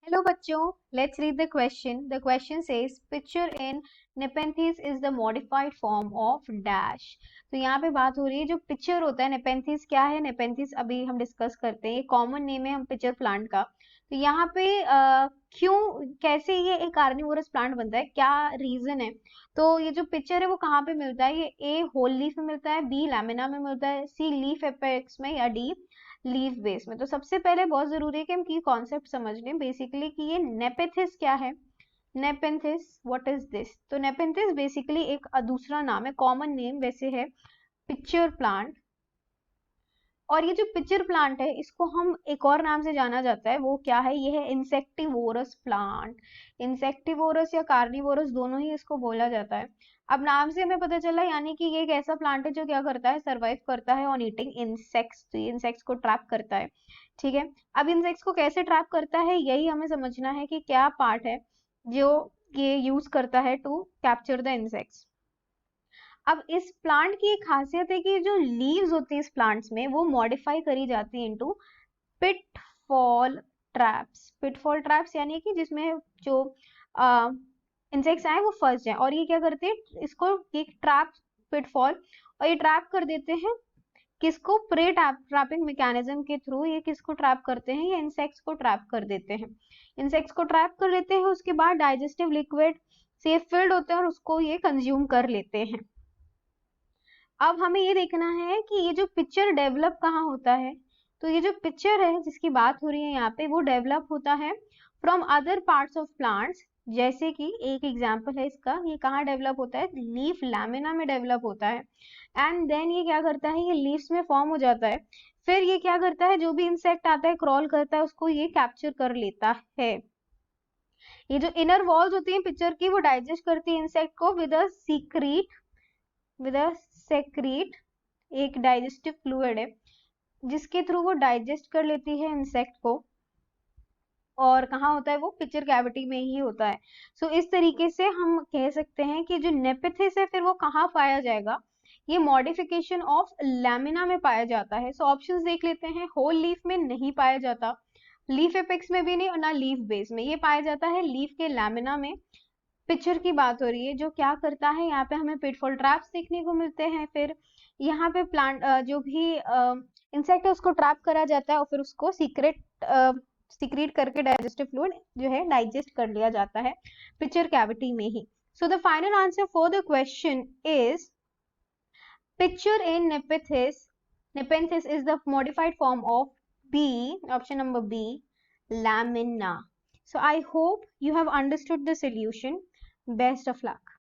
Hello बच्चों, let's read the question. The question says picture in Nepenthes is the modified form of dash. तो यहाँ पे बात हो रही है जो पिक्चर होता है नेपेंथिस क्या है. नेपेंथिस अभी हम डिस्कस करते हैं. ये कॉमन नेम है हम पिक्चर प्लांट का. तो यहाँ पे क्यों कैसे ये एक कार्निवोरस प्लांट बनता है, क्या रीजन है. तो ये जो पिक्चर है वो कहाँ पे मिलता है. ये ए होल लीफ में मिलता है, बी लैमिना में मिलता है, सी लीफ एपेक्स में या डी लीफ बेस में. तो सबसे पहले बहुत जरूरी है कि हम की कॉन्सेप्ट समझ लें बेसिकली कि ये नेपेथिस क्या है. Nepenthes what is this. तो नेपेंथिस बेसिकली एक दूसरा नाम है, कॉमन नेम वैसे है पिक्चर प्लांट. और ये जो पिक्चर प्लांट है इसको हम एक और नाम से जाना जाता है, वो क्या है, ये है इंसेक्टिवोरस प्लांट. इंसेक्टिवोरस या कार्निवोरस दोनों ही इसको बोला जाता है. अब नाम से हमें पता चला यानी कि ये एक ऐसा प्लांट है जो क्या करता है, सरवाइव करता है ऑन ईटिंग इंसेक्ट्स. तो ये इंसेक्ट्स को ट्रैप करता है. ठीक है, अब इंसेक्ट्स को कैसे ट्रैप करता है यही हमें समझना है कि क्या पार्ट है जो ये यूज करता है टू कैप्चर द इंसेक्ट्स. अब इस प्लांट की एक खासियत है कि जो लीव्स होती है इस प्लांट्स में वो मॉडिफाई करी जाती है into pitfall traps. Pitfall traps यानी कि जिसमें जो इंसेक्ट्स आए वो फंस जाए. और ये क्या करते हैं, इसको एक ट्रैप पिटफॉल, और ये ट्रैप कर देते हैं किसको, प्रे ट्रैपिंग मैकेनिज्म के थ्रू. ये किसको ट्रैप करते हैं, ये इंसेक्ट्स को ट्रैप कर देते हैं. इंसेक्ट्स को ट्रैप कर लेते हैं, उसके बाद डाइजेस्टिव लिक्विड से फिल्ड होते हैं और उसको ये कंज्यूम कर लेते हैं. अब हमें ये देखना है कि ये जो पिक्चर डेवलप कहाँ होता है. तो ये जो पिक्चर है जिसकी बात हो रही है यहाँ पे वो डेवलप होता है from other parts of plants. जैसे कि एक एग्जांपल है इसका, ये कहाँ डेवलप होता है, लीफ लैमिना में डेवलप होता है. एंड देन ये क्या करता है, ये लीव्स में फॉर्म हो जाता है. फिर ये क्या करता है, जो भी इंसेक्ट आता है क्रॉल करता है उसको ये कैप्चर कर लेता है. ये जो इनर वॉल्स होती है पिक्चर की वो डाइजेस्ट करती है इंसेक्ट को विद अ सेक्रीट. एक डाइजेस्टिव फ्लूइड है जिसके थ्रू वो डाइजेस्ट कर लेती है इंसेक्ट को. और कहाँ होता है वो, पिक्चर कैविटी में ही होता है. सो इस तरीके से हम कह सकते हैं कि जो नेपेथिस है फिर वो कहाँ पाया जाएगा, ये मॉडिफिकेशन ऑफ लैमिना में पाया जाता है. सो ऑप्शंस देख लेते हैं. होल लीफ में नहीं पाया जाता, लीफ एपेक्स में भी नहीं और ना लीफ बेस में. ये पाया जाता है लीफ के लैमिना में. पिक्चर की बात हो रही है जो क्या करता है, यहाँ पे हमें पिटफॉल ट्रैप्स देखने को मिलते हैं. फिर यहाँ पे प्लांट जो भी इंसेक्ट है उसको ट्रैप करा जाता है और फिर उसको सीक्रेट करके डाइजेस्टिव फ्लूइड जो है डाइजेस्ट कर लिया जाता है पिक्चर कैविटी में ही. So the final answer for the question is pitcher in Nepenthes is the modified form of B, option number B, lamina. So I hope you have understood the solution. Best of luck.